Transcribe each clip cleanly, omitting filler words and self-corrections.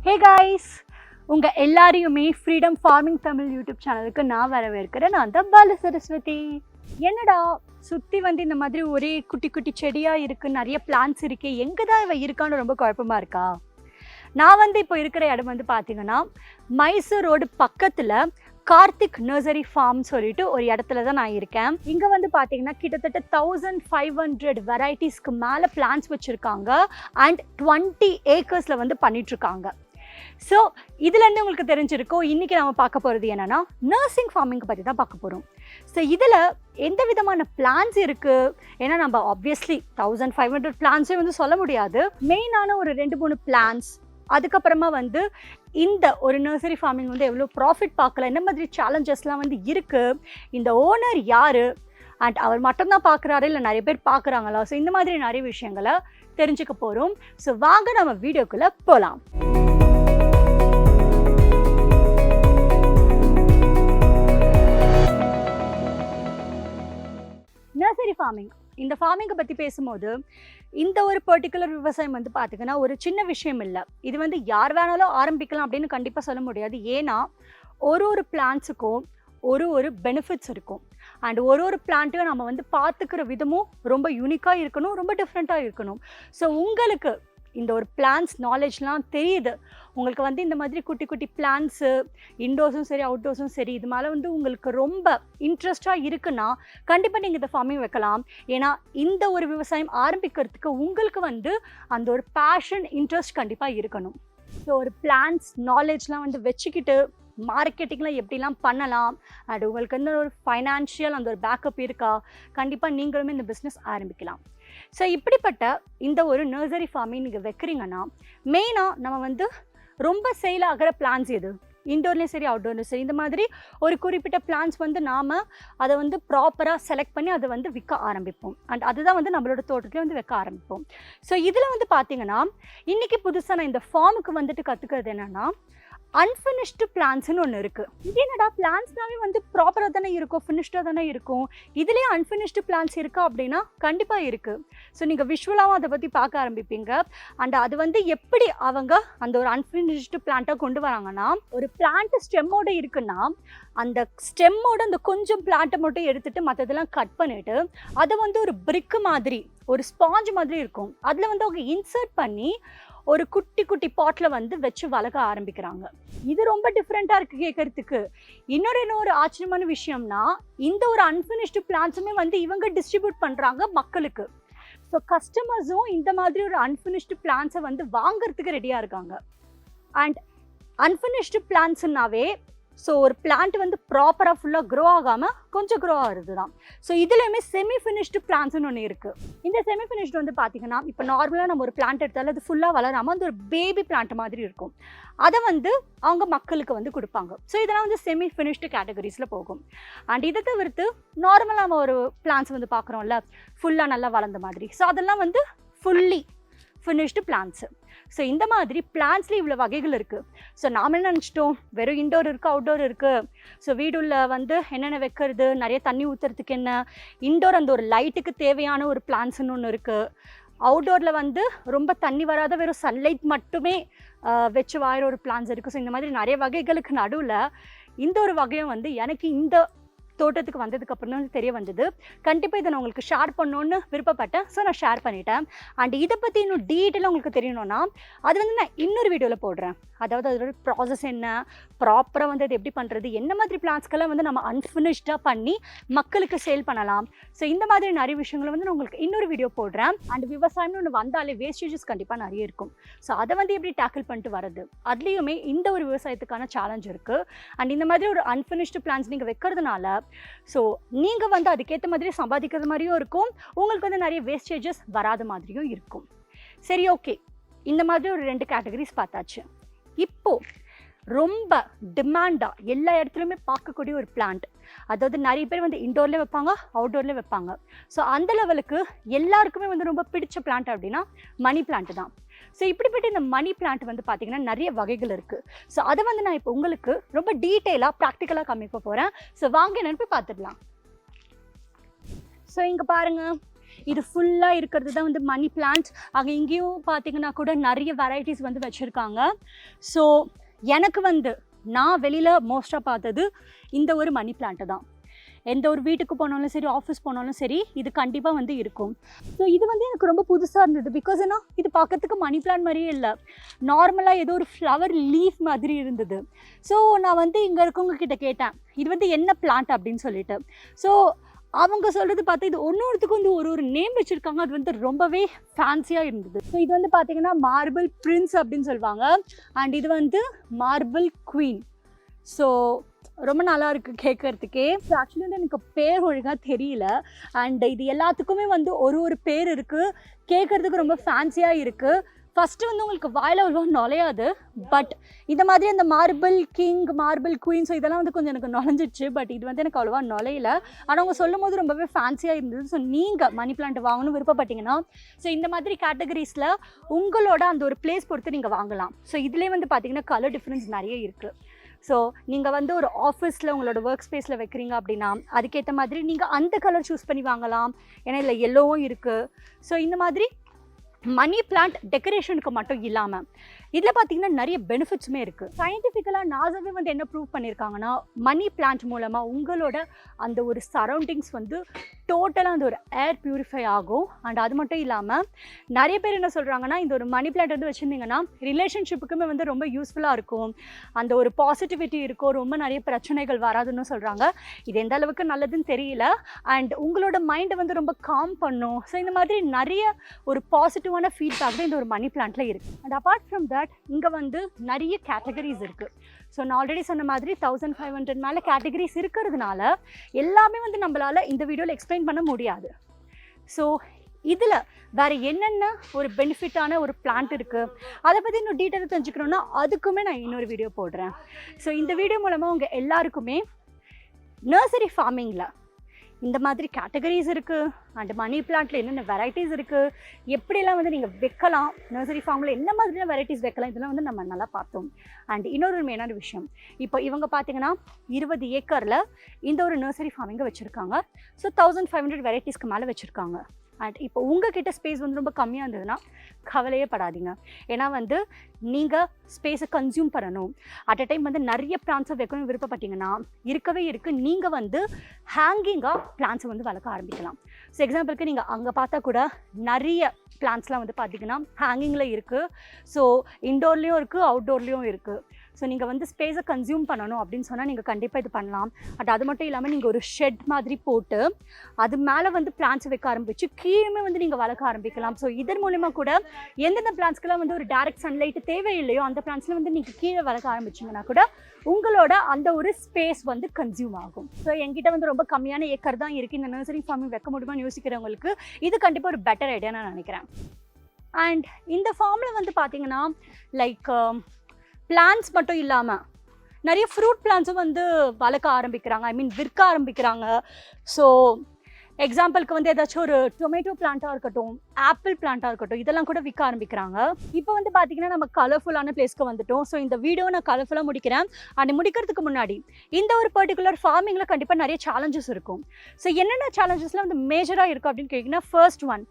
Hey guys, உங்கள் எல்லாரையுமே freedom farming Tamil YouTube சேனலுக்கு நான் வரவேற்கிறேன். நான் தான் பால சரஸ்வதி. என்னடா சுற்றி வந்து இந்த மாதிரி ஒரே குட்டி குட்டி செடியாக இருக்குது, நிறைய பிளான்ஸ் இருக்குது, எங்கே தான் இவ இருக்கான்னு ரொம்ப குழப்பமாக இருக்கா? நான் வந்து இப்போ இருக்கிற இடம் வந்து பார்த்தீங்கன்னா மைசூர் ரோடு பக்கத்தில் கார்த்திக் நர்சரி ஃபார்ம் சொல்லிட்டு ஒரு இடத்துல தான் நான் இருக்கேன். இங்கே வந்து பார்த்தீங்கன்னா கிட்டத்தட்ட 1500 வெரைட்டிஸ்க்கு மேலே பிளான்ஸ் வச்சுருக்காங்க அண்ட் 20 ஏக்கர்ஸில் வந்து பண்ணிகிட்ருக்காங்க. ஸோ இதுலேருந்து உங்களுக்கு தெரிஞ்சிருக்கோம், இன்றைக்கி நம்ம பார்க்க போகிறது என்னென்னா நர்சிங் ஃபார்மிங் பற்றி தான் பார்க்க போகிறோம். ஸோ இதில் எந்த விதமான பிளான்ஸ் இருக்குது, ஏன்னா நம்ம ஆப்வியஸ்லி 1500 பிளான்ஸே வந்து சொல்ல முடியாது. மெயினான ஒரு 2-3 பிளான்ஸ், அதுக்கப்புறமா வந்து இந்த ஒரு நர்சரி ஃபார்மிங் வந்து எவ்வளோ ப்ராஃபிட் பார்க்கலாம், என்ன மாதிரி சேலஞ்சஸ்லாம் வந்து இருக்குது, இந்த ஓனர் யார் அண்ட் அவர் மட்டும்தான் பார்க்குறாரு இல்லை நிறைய பேர் பார்க்குறாங்களா, ஸோ இந்த மாதிரி நிறைய விஷயங்களை தெரிஞ்சுக்க போகிறோம். ஸோ வாங்க நம்ம வீடியோக்குள்ளே போகலாம். நர்சரி ஃபார்மிங், இந்த ஃபார்மிங்கை பற்றி பேசும்போது இந்த ஒரு பர்டிகுலர் விவசாயம் வந்து பார்த்திங்கன்னா ஒரு சின்ன விஷயம் இல்லை. இது வந்து யார் வேணாலும் ஆரம்பிக்கலாம் அப்படின்னு கண்டிப்பாக சொல்ல முடியாது. ஏன்னா ஒரு பிளான்ஸுக்கும் ஒரு பெனிஃபிட்ஸ் இருக்கும் அண்ட் ஒரு பிளான்ட்டையும் நம்ம வந்து பார்த்துக்கிற விதமும் ரொம்ப யூனிக்காக இருக்கணும், ரொம்ப டிஃப்ரெண்ட்டாக இருக்கணும். ஸோ உங்களுக்கு இந்த ஒரு பிளான்ஸ் நாலேஜ்லாம் தெரியுது, உங்களுக்கு வந்து இந்த மாதிரி குட்டி குட்டி பிளான்ஸு இன்டோர்ஸும் சரி அவுட்டோர்ஸும் சரி இது மேலே வந்து உங்களுக்கு ரொம்ப இன்ட்ரெஸ்டாக இருக்குன்னா கண்டிப்பாக நீங்கள் இந்த ஃபார்மிங் வைக்கலாம். ஏன்னா இந்த ஒரு விவசாயம் ஆரம்பிக்கிறதுக்கு உங்களுக்கு வந்து அந்த ஒரு பேஷன் இன்ட்ரெஸ்ட் கண்டிப்பாக இருக்கணும். ஸோ ஒரு பிளான்ஸ் நாலேஜ்லாம் வந்து வச்சுக்கிட்டு மார்க்கெட்டிங்லாம் எப்படிலாம் பண்ணலாம் அண்ட் உங்களுக்கு வந்து ஒரு ஃபைனான்ஷியல் அந்த ஒரு பேக்கப் இருக்கா, கண்டிப்பாக நீங்களுமே இந்த பிஸ்னஸ் ஆரம்பிக்கலாம். ஸோ இப்படிப்பட்ட இந்த ஒரு நர்சரி ஃபார்மிங் நீங்கள் வைக்கிறீங்கன்னா மெயினாக நம்ம வந்து ரொம்ப சேல் ஆகிற பிளான்ஸ் எது, இன்டோர்லேயும் சரி அவுட்டோர்லேயும் சரி, இந்த மாதிரி ஒரு குறிப்பிட்ட பிளான்ஸ் வந்து நாம் அதை வந்து ப்ராப்பராக செலக்ட் பண்ணி அதை வந்து விற்க ஆரம்பிப்போம் அண்ட் அதுதான் வந்து நம்மளோட தோட்டத்துலேயே வந்து வைக்க ஆரம்பிப்போம். ஸோ இதில் வந்து பார்த்திங்கன்னா இன்றைக்கி புதுசாக நான் இந்த ஃபார்முக்கு வந்துட்டு கற்றுக்கிறது என்னென்னா அன்ஃபினிஷ்டு பிளான்ஸ்னு ஒன்று இருக்குது. இது என்னடா பிளான்ஸ்னாவே வந்து ப்ராப்பராக தானே இருக்கும், ஃபினிஷ்டாக தானே இருக்கும், இதுலேயே அன்ஃபினிஷ்டு பிளான்ஸ் இருக்கா அப்படின்னா கண்டிப்பாக இருக்குது. ஸோ நீங்கள் விஷுவலாகவும் அதை பற்றி பார்க்க ஆரம்பிப்பீங்க அண்ட் அது வந்து எப்படி அவங்க அந்த ஒரு அன்ஃபினிஷ்டு பிளான்ட்டாக கொண்டு வராங்கன்னா, ஒரு பிளான்ட்டு ஸ்டெம்மோடு இருக்குன்னா அந்த ஸ்டெம்மோட அந்த கொஞ்சம் பிளான்ட்டை மட்டும் எடுத்துகிட்டு மற்றதெல்லாம் கட் பண்ணிவிட்டு அதை வந்து ஒரு பிரிக்கு மாதிரி ஒரு ஸ்பாஞ்ச் மாதிரி இருக்கும், அதில் வந்து அவங்க இன்சர்ட் பண்ணி ஒரு குட்டி குட்டி பாட்டில் வந்து வச்சு வளர்க்க ஆரம்பிக்கிறாங்க. இது ரொம்ப டிஃப்ரெண்ட்டாக இருக்குது கேட்குறதுக்கு. இன்னொரு ஆச்சரியமான விஷயம்னா இந்த ஒரு அன்ஃபினிஷ்டு பிளான்ஸுமே வந்து இவங்க டிஸ்ட்ரிபியூட் பண்ணுறாங்க மக்களுக்கு. ஸோ கஸ்டமர்ஸும் இந்த மாதிரி ஒரு அன்ஃபினிஷ்டு பிளான்ஸை வந்து வாங்கிறதுக்கு ரெடியாக இருக்காங்க. அண்ட் அன்ஃபினிஷ்டு பிளான்ஸ்னாவே ஸோ ஒரு பிளான்ட் வந்து ப்ராப்பராக ஃபுல்லாக க்ரோ ஆகாமல் கொஞ்சம் க்ரோ ஆகுறது தான். ஸோ இதுலேயுமே செமி ஃபினிஷ்டு பிளான்ட்ஸ்னு ஒன்று இருக்குது. இந்த செமி ஃபினிஷ்டு வந்து பார்த்திங்கன்னா இப்போ நார்மலாக நம்ம ஒரு பிளான்ட் எடுத்தாலும் அது ஃபுல்லாக வளராமல் அந்த ஒரு பேபி பிளான்ட் மாதிரி இருக்கும், அதை வந்து அவங்க மக்களுக்கு வந்து கொடுப்பாங்க. ஸோ இதெல்லாம் வந்து செமி ஃபினிஷ்டு கேட்டகரிஸில் போகும். அண்ட் இதை தவிர்த்து நார்மலாக நம்ம ஒரு பிளான்ஸ் வந்து பார்க்குறோம்ல ஃபுல்லாக நல்லா வளர்ந்த மாதிரி, ஸோ அதெல்லாம் வந்து ஃபுல்லி ஃபினிஷ்டு பிளான்ஸு. ஸோ இந்த மாதிரி பிளான்ஸ்லேயும் இவ்வளோ வகைகள் இருக்குது. ஸோ நாம் என்ன நினச்சிட்டோம், வெறும் இன்டோர் இருக்குது அவுட்டோர் இருக்குது, ஸோ வீடுள்ள வந்து என்னென்ன வைக்கிறது, நிறைய தண்ணி ஊற்றுறதுக்கு என்ன, இன்டோர் அந்த ஒரு லைட்டுக்கு தேவையான ஒரு பிளான்ஸ்ன்னு ஒன்று இருக்குது, அவுட்டோரில் வந்து ரொம்ப தண்ணி வராத வெறும் சன்லைட் மட்டுமே வச்சு வாயிற ஒரு பிளான்ஸ் இருக்குது. ஸோ இந்த மாதிரி நிறைய வகைகளுக்கு நடுவில் இந்த ஒரு வகையும் வந்து எனக்கு இந்த தோட்டத்துக்கு வந்ததுக்கப்புறம் தான் தெரிய வந்தது. கண்டிப்பாக இதை நான் உங்களுக்கு ஷேர் பண்ணணுன்னு விருப்பப்பட்டேன். ஸோ நான் ஷேர் பண்ணிட்டேன். அண்ட் இதை பற்றி இன்னும் டீட்டெயிலாக உங்களுக்கு தெரியணும்னா அது வந்து நான் இன்னொரு வீடியோவில் போடுறேன். அதாவது அதோட ப்ராசஸ் என்ன, ப்ராப்பராக வந்து அது எப்படி பண்ணுறது, என்ன மாதிரி பிளான்ஸ்க்கெல்லாம் வந்து நம்ம அன்ஃபினிஷ்டாக பண்ணி மக்களுக்கு சேல் பண்ணலாம். ஸோ இந்த மாதிரி நிறைய விஷயங்களை வந்து நான் உங்களுக்கு இன்னொரு வீடியோ போடுறேன். அண்ட் விவசாயம்னு ஒன்று வந்தாலே வேஸ்டேஜஸ் கண்டிப்பாக நிறைய இருக்கும். ஸோ அதை வந்து எப்படி டேக்கிள் பண்ணிட்டு வரது, அதுலேயுமே இந்த ஒரு விவசாயத்துக்கான சேலஞ்ச் இருக்குது. அண்ட் இந்த மாதிரி ஒரு அன்ஃபினிஷ்டு பிளான்ஸ் நீங்கள் வைக்கிறதுனால ஸோ நீங்கள் வந்து அதுக்கேற்ற மாதிரி சம்பாதிக்கிறது மாதிரியும் இருக்கும், உங்களுக்கு வந்து நிறைய வேஸ்டேஜஸ் வராத மாதிரியும் இருக்கும். சரி, ஓகே, இந்த மாதிரி ஒரு 2 கேட்டகரிஸ் பார்த்தாச்சு. இப்போது ரொம்ப டிமாண்டாக எல்லா இடத்துலையுமே பார்க்கக்கூடிய ஒரு பிளான்ட், அதாவது நிறைய பேர் வந்து இன்டோர்லேயே வைப்பாங்க அவுட்டோர்லேயே வைப்பாங்க. ஸோ அந்த லெவலுக்கு எல்லாருக்குமே வந்து ரொம்ப பிடிச்ச பிளான்ட் அப்படின்னா மணி பிளான்ட் தான். ஸோ இப்படிப்பட்ட இந்த மணி பிளான்ட் வந்து பார்த்திங்கன்னா நிறைய வகைகள் இருக்குது. ஸோ அதை வந்து நான் இப்போ உங்களுக்கு ரொம்ப டீட்டெயிலாக ப்ராக்டிக்கலாக காமிக்க போகிறேன். ஸோ வாங்க என்னன்னு போய் பார்த்துடலாம். ஸோ இங்கே பாருங்கள், இது ஃபுல்லாக இருக்கிறது தான் வந்து மணி பிளான்ட். அங்கே இங்கேயும் பார்த்தீங்கன்னா கூட நிறைய வெரைட்டிஸ் வந்து வச்சுருக்காங்க. ஸோ எனக்கு வந்து நான் வெளியில் மோஸ்ட்டாக பார்த்தது இந்த ஒரு மணி பிளான்ட்டு தான். எந்த ஒரு வீட்டுக்கு போனாலும் சரி, ஆஃபீஸ் போனாலும் சரி, இது கண்டிப்பாக வந்து இருக்கும். ஸோ இது வந்து எனக்கு ரொம்ப புதுசாக இருந்தது. பிகாஸ் ஏன்னா இது பார்க்கறதுக்கு மணி பிளான்ட் மாதிரியே இல்லை, நார்மலாக ஏதோ ஒரு ஃப்ளவர் லீஃப் மாதிரி இருந்தது. ஸோ நான் வந்து இங்கே இருக்கவங்க கிட்ட கேட்டேன், இது வந்து என்ன பிளான்ட் அப்படின்னு சொல்லிட்டு. ஸோ அவங்க சொல்கிறது பார்த்தா இது ஒன்னொருத்துக்கு வந்து ஒரு நேம் வச்சுருக்காங்க. அது வந்து ரொம்பவே ஃபேன்சியாக இருந்தது. ஸோ இது வந்து பார்த்தீங்கன்னா மார்பிள் பிரின்ஸ் அப்படின்னு சொல்லுவாங்க. அண்ட் இது வந்து மார்பிள் குவீன். ஸோ ரொம்ப நல்லா இருக்குது கேட்குறதுக்கே. ஸோ ஆக்சுவலி வந்து எனக்கு பேர் ஒழுங்காக தெரியல. அண்ட் இது எல்லாத்துக்குமே வந்து ஒரு பேர் இருக்குது. கேட்குறதுக்கு ரொம்ப ஃபேன்சியாக இருக்குது. ஃபஸ்ட்டு வந்து உங்களுக்கு வாயில் அவ்வளோ நுழையாது. பட் இந்த மாதிரி அந்த marble king, marble queen, so இதெல்லாம் வந்து கொஞ்சம் எனக்கு நுழைஞ்சிச்சு. பட் இது வந்து எனக்கு அவ்வளோவா நுழையில. ஆனால் அவங்க சொல்லும் போது ரொம்பவே ஃபேன்சியாக இருந்தது. ஸோ நீங்கள் மணி பிளான்ட் வாங்கணும் விருப்பப்பட்டீங்கன்னா ஸோ இந்த மாதிரி கேட்டகரிஸில் உங்களோட அந்த ஒரு பிளேஸ் பொறுத்து நீங்கள் வாங்கலாம். ஸோ இதுலேயே வந்து பார்த்தீங்கன்னா கலர் டிஃப்ரென்ஸ் நிறைய இருக்குது. ஸோ நீங்கள் வந்து ஒரு ஆஃபீஸில் உங்களோட ஒர்க் ஸ்பேஸில் வைக்கிறீங்க அப்படின்னா அதுக்கேற்ற மாதிரி நீங்கள் அந்த கலர் சூஸ் பண்ணி வாங்கலாம். ஏன்னா இதில் எல்லோவும் இருக்குது. ஸோ இந்த மாதிரி மணி பிளான்ட் டெக்கரேஷனுக்கு மட்டும் இல்லாமல் இதில் பார்த்தீங்கன்னா நிறைய பெனிஃபிட்ஸுமே இருக்குது. சயின்டிஃபிக்கலாக நாசாவே வந்து என்ன ப்ரூவ் பண்ணியிருக்காங்கன்னா மணி பிளான்ட் மூலமாக உங்களோட அந்த ஒரு சரௌண்டிங்ஸ் வந்து டோட்டலாக அந்த ஒரு ஏர் பியூரிஃபை ஆகும். அண்ட் அது மட்டும் இல்லாமல் நிறைய பேர் என்ன சொல்கிறாங்கன்னா இந்த ஒரு மணி பிளான்ட் வந்து வச்சுருந்தீங்கன்னா ரிலேஷன்ஷிப்புக்குமே வந்து ரொம்ப யூஸ்ஃபுல்லாக இருக்கும், அந்த ஒரு பாசிட்டிவிட்டி இருக்கும், ரொம்ப நிறைய பிரச்சனைகள் வராதுன்னு சொல்கிறாங்க. இது எந்த அளவுக்கு நல்லதுன்னு தெரியல. அண்ட் உங்களோட மைண்டை வந்து ரொம்ப காம் பண்ணும். ஸோ இந்த மாதிரி நிறைய ஒரு பாசிட்டிவான ஃபீட்பேக் தான் இந்த ஒரு மணி பிளான்ட்டில் இருக்குது. அண்ட் அப்பார்ட் ஃப்ரம் தட் இங்கே வந்து நிறைய கேட்டகரிஸ் இருக்குது. ஸோ நான் ஆல்ரெடி சொன்ன மாதிரி 1500 மேலே கேட்டகரிஸ் இருக்கிறதுனால எல்லாமே வந்து நம்மளால் இந்த வீடியோவில் எக்ஸ்பிளைன் பண்ண முடியாது. ஸோ இதில் வேறு என்னென்ன ஒரு பெனிஃபிட்டான ஒரு பிளான்ட் இருக்குது அதை பற்றி இன்னும் டீட்டெயிலாக தெரிஞ்சுக்கணுன்னா அதுக்குமே நான் இன்னொரு வீடியோ போடுறேன். ஸோ இந்த வீடியோ மூலமாக உங்கள் எல்லாருக்குமே நர்சரி ஃபார்மிங்கில் இந்த மாதிரி கேட்டகரிஸ் இருக்குது அண்ட் மணி பிளான்ட்டில் என்னென்ன வெரைட்டிஸ் இருக்குது, எப்படிலாம் வந்து நீங்கள் வைக்கலாம், நர்சரி ஃபார்மில் என்ன மாதிரியான வெரைட்டிஸ் வைக்கலாம், இதெல்லாம் வந்து நம்ம நல்லா பார்த்தோம். அண்ட் இன்னொரு மெயினான விஷயம், இப்போ இவங்க பார்த்தீங்கன்னா 20 ஏக்கரில் இந்த ஒரு நர்சரி ஃபார்மிங்கை வச்சுருக்காங்க. ஸோ 1500 வெரைட்டிஸ்க்கு மேலே வச்சுருக்காங்க. அண்ட் இப்போ உங்ககிட்ட ஸ்பேஸ் வந்து ரொம்ப கம்மியாக இருந்ததுன்னா கவலையே படாதீங்க. ஏன்னா வந்து நீங்கள் ஸ்பேஸை கன்சியூம் பண்ணணும், அட் அ டைம் வந்து நிறைய பிளான்ஸை வைக்கணும் விருப்பப்பட்டீங்கன்னா இருக்கவே இருக்குது. நீங்கள் வந்து ஹேங்கிங்காக பிளான்ஸை வந்து வளர்க்க ஆரம்பிக்கலாம். ஸோ எக்ஸாம்பிளுக்கு நீங்கள் அங்கே பார்த்தா கூட நிறைய பிளான்ஸ்லாம் வந்து பார்த்திங்கன்னா ஹேங்கிங்கில் இருக்குது. ஸோ இன்டோர்லேயும் இருக்குது, அவுட்டோர்லேயும் இருக்குது. ஸோ நீங்கள் வந்து ஸ்பேஸை கன்சியூம் பண்ணணும் அப்படின்னு சொன்னால் நீங்கள் கண்டிப்பாக இது பண்ணலாம். பட் அது மட்டும் இல்லாமல் நீங்கள் ஒரு ஷெட் மாதிரி போட்டு அது மேலே வந்து பிளான்ஸ் வைக்க ஆரம்பிச்சு கீழே வந்து நீங்கள் வளர்க்க ஆரம்பிக்கலாம். ஸோ இதன் மூலிமா கூட எந்தெந்த பிளான்ஸ்க்கெல்லாம் வந்து ஒரு டைரக்ட் சன்லைட் தேவையில்லையோ அந்த பிளான்ஸ்லாம் வந்து நீங்கள் கீழே வளர்க்க ஆரம்பிச்சிங்கன்னா கூட உங்களோட அந்த ஒரு ஸ்பேஸ் வந்து கன்சியூம் ஆகும். ஸோ என்கிட்ட வந்து ரொம்ப கம்மியான ஏக்கர் தான் இருக்குது, இந்த நர்சரி ஃபார்மிங் வைக்க முடியுமான்னு யோசிக்கிறவங்களுக்கு இது கண்டிப்பாக ஒரு பெட்டர் ஐடியா நான் நினைக்கிறேன். அண்ட் இந்த ஃபார்மில் வந்து பார்த்தீங்கன்னா லைக் பிளான்ஸ் மட்டும் இல்லாமல் நிறைய ஃப்ரூட் பிளான்ஸும் வந்து வளர்க்க ஆரம்பிக்கிறாங்க, ஐ மீன் விற்க ஆரம்பிக்கிறாங்க. ஸோ எக்ஸாம்பிளுக்கு வந்து ஏதாச்சும் ஒரு டொமேட்டோ பிளான்ட்டாக இருக்கட்டும், ஆப்பிள் பிளான்ட்டாக இருக்கட்டும், இதெல்லாம் கூட விற்க ஆரம்பிக்கிறாங்க. இப்போ வந்து பார்த்தீங்கன்னா நம்ம கலர்ஃபுல்லான பிளேஸ்க்கு வந்துட்டோம். ஸோ இந்த வீடியோ நான் கலர்ஃபுல்லாக முடிக்கிறேன். அண்ட் முடிக்கிறதுக்கு முன்னாடி இந்த ஒரு பர்டிகுலர் ஃபார்மிங்கில் கண்டிப்பாக நிறைய சேலஞ்சஸ் இருக்கும். ஸோ என்னென்ன சேலஞ்சஸ்லாம் வந்து மேஜராக இருக்கும் அப்படின்னு கேட்டிங்கன்னா, first one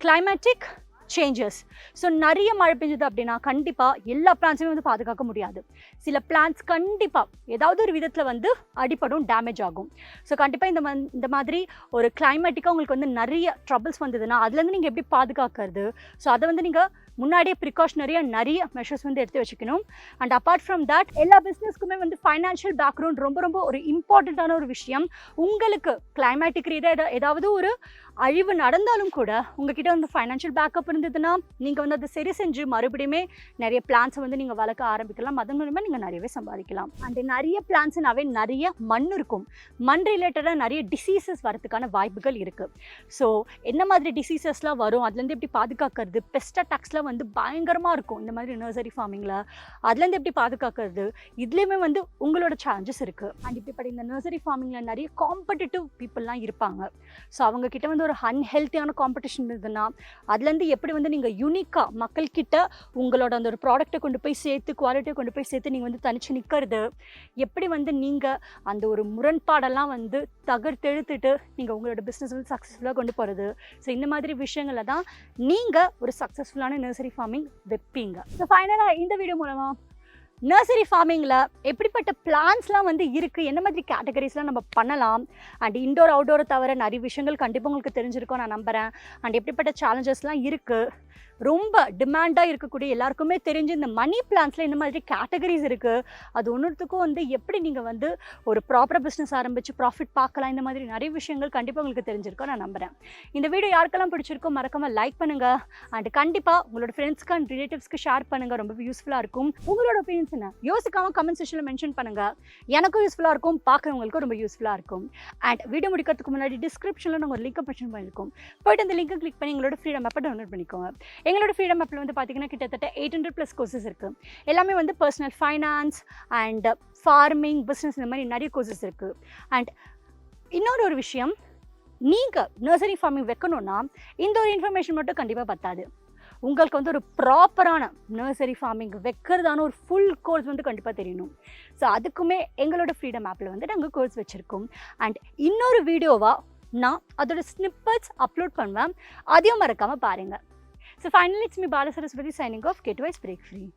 climatic changes. So நிறைய மழை பெஞ்சது அப்படின்னா கண்டிப்பாக எல்லா பிளான்ஸுமே வந்து பாதுகாக்க முடியாது. சில பிளான்ஸ் கண்டிப்பாக ஏதாவது ஒரு விதத்தில் வந்து அடிப்படும், டேமேஜ் ஆகும். ஸோ கண்டிப்பாக இந்த மாதிரி ஒரு கிளைமேட்டிக்காக உங்களுக்கு வந்து நிறைய ட்ரபிள்ஸ் வந்ததுன்னா அதுலேருந்து நீங்கள் எப்படி பாதுகாக்கிறது, ஸோ அதை வந்து நீங்கள் முன்னாடியே ப்ரிகாஷனரியாக நிறைய மெஷர்ஸ் வந்து எடுத்து வச்சுக்கணும். அண்ட் அப்பார்ட் ஃப்ரம் தட் எல்லா பிஸ்னஸ்க்குமே வந்து ஃபைனான்ஷியல் பேக்ரவுண்ட் ரொம்ப ரொம்ப ஒரு இம்பார்ட்டண்ட்டான ஒரு விஷயம். உங்களுக்கு கிளைமேட்டிக் ரீதியாக ஏதாவது ஒரு அழிவு நடந்தாலும் கூட உங்ககிட்ட வந்து ஃபைனான்ஷியல் பேக்கப் இருந்ததுன்னா நீங்கள் வந்து அதை சரி செஞ்சு மறுபடியுமே நிறைய பிளான்ஸை வந்து நீங்கள் வளர்க்க ஆரம்பிக்கலாம். அதன் மூலமா நீங்கள் நிறையவே சம்பாதிக்கலாம். அண்ட் நிறைய பிளான்ஸ்னாவே நிறைய மண் இருக்கும், மண் ரிலேட்டடாக நிறைய டிசீசஸ் வரதுக்கான வாய்ப்புகள் இருக்குது. ஸோ என்ன மாதிரி டிசீசஸ்லாம் வரும், அதுலேருந்து எப்படி பாதுகாக்கிறது, பெஸ்ட் அட்டாக்ஸ்லாம் வந்து பயங்கரமாக இருக்கும் இந்த மாதிரி நர்சரி ஃபார்மிங்கில், அதுலேருந்து எப்படி பாதுகாக்கிறது, இதுலேயுமே வந்து உங்களோட சேலஞ்சஸ் இருக்குது. அண்ட் இப்படிப்பட்ட இந்த நர்சரி ஃபார்மிங்கில் நிறைய காம்படிட்டிவ் பீப்புளெலாம் இருப்பாங்க. ஸோ அவங்கக்கிட்ட வந்து வந்து ஒரு அன்ஹெல்த்தியான காம்படிஷன் இருந்ததுன்னா அதுலேருந்து எப்படி வந்து நீங்கள் யூனிக்காக மக்கள்கிட்ட உங்களோட அந்த ஒரு ப்ராடக்ட்டை கொண்டு போய் சேர்த்து குவாலிட்டியை கொண்டு போய் சேர்த்து நீங்கள் வந்து தனிச்சு நிற்கிறது, எப்படி வந்து நீங்கள் அந்த ஒரு முரண்பாடெல்லாம் வந்து தகர்த்தெழுத்துட்டு நீங்கள் உங்களோட பிஸ்னஸ் வந்து சக்ஸஸ்ஃபுல்லாக கொண்டு போகிறது. ஸோ இந்த மாதிரி விஷயங்களை தான் நீங்கள் ஒரு சக்ஸஸ்ஃபுல்லான நர்சரி ஃபார்மிங் வைப்பீங்க. ஸோ ஃபைனலாக இந்த வீடியோ மூலமாக நர்சரி ஃபார்மிங்கில் எப்படிப்பட்ட பிளான்ஸ்லாம் வந்து இருக்குது, என்ன மாதிரி கேட்டகரிஸ்லாம் நம்ம பண்ணலாம், அண்ட் இன்டோர் அவுட்டோரை தவிர நிறைய விஷயங்கள் கண்டிப்பாக உங்களுக்கு தெரிஞ்சிருக்கும் நான் நம்புகிறேன். அண்ட் எப்படிப்பட்ட சேலஞ்சஸ்லாம் இருக்குது, ரொம்ப டிமாண்டாக இருக்கக்கூடிய எல்லாருக்குமே தெரிஞ்சு இந்த மணி பிளான்ஸில் இந்த மாதிரி கேட்டகரிஸ் இருக்குது, அது ஒன்றுத்துக்கும் வந்து எப்படி நீங்கள் வந்து ஒரு ப்ராப்பராக பிஸ்னஸ் ஆரம்பித்து ப்ராஃபிட் பார்க்கலாம், இந்த மாதிரி நிறைய விஷயங்கள் கண்டிப்பாக உங்களுக்கு தெரிஞ்சிருக்கும் நான் நம்புகிறேன். இந்த வீடியோ யாருக்கெல்லாம் பிடிச்சிருக்கோ மறக்காமல் லைக் பண்ணுங்கள், அண்ட் கண்டிப்பாக உங்களோட ஃப்ரெண்ட்ஸ்க்கு அண்ட் ரிலேட்டிவ்ஸ்க்கு ஷேர் பண்ணுங்கள், ரொம்ப யூஸ்ஃபுல்லாக இருக்கும். உங்களோட ஒப்பீனியன்ஸ் என்ன யோசிக்காமல் கமெண்ட் செக்ஷனில் மென்ஷன் பண்ணுங்கள், எனக்கும் யூஸ்ஃபுல்லாக இருக்கும், பார்க்குறவங்களுக்கும் ரொம்ப யூஸ்ஃபுல்லாக இருக்கும். அண்ட் வீடியோ முடிக்கிறதுக்கு முன்னாடி டிஸ்கிரிப்ஷனில் நாங்கள் ஒரு லிங்க்கை மென்ஷன் பண்ணியிருக்கோம், போய்ட்டு அந்த லிங்கை கிளிக் பண்ணி எங்களோட ஃப்ரீடம் ஆப்பை டவுன்லோட் பண்ணிக்கோங்க. எங்களோட ஃப்ரீடம் ஆப்பில் வந்து பார்த்தீங்கன்னா கிட்டத்தட்ட 800+ கோர்சஸ் இருக்குது. எல்லாமே வந்து personal finance and farming, business, இந்த மாதிரி நிறைய கோர்சஸ் இருக்குது. அண்ட் இன்னொரு விஷயம், நீங்கள் நர்சரி ஃபார்மிங் வைக்கணுன்னா இந்த ஒரு இன்ஃபர்மேஷன் மட்டும் கண்டிப்பாக பத்தாது. உங்களுக்கு வந்து ஒரு ப்ராப்பரான நர்சரி ஃபார்மிங் வைக்கிறதான ஒரு ஃபுல் கோர்ஸ் வந்து கண்டிப்பாக தெரியணும். ஸோ அதுக்குமே எங்களோட ஃப்ரீடம் ஆப்பில் வந்து நாங்கள் கோர்ஸ் வச்சுருக்கோம். அண்ட் இன்னொரு வீடியோவாக நான் அதோட ஸ்னிப்பட்ஸ் அப்லோட் பண்ணுவேன், அதையும் மறக்காமல் பாருங்கள். So finally, it's me Bala Saraswati signing off. Get wise, break free.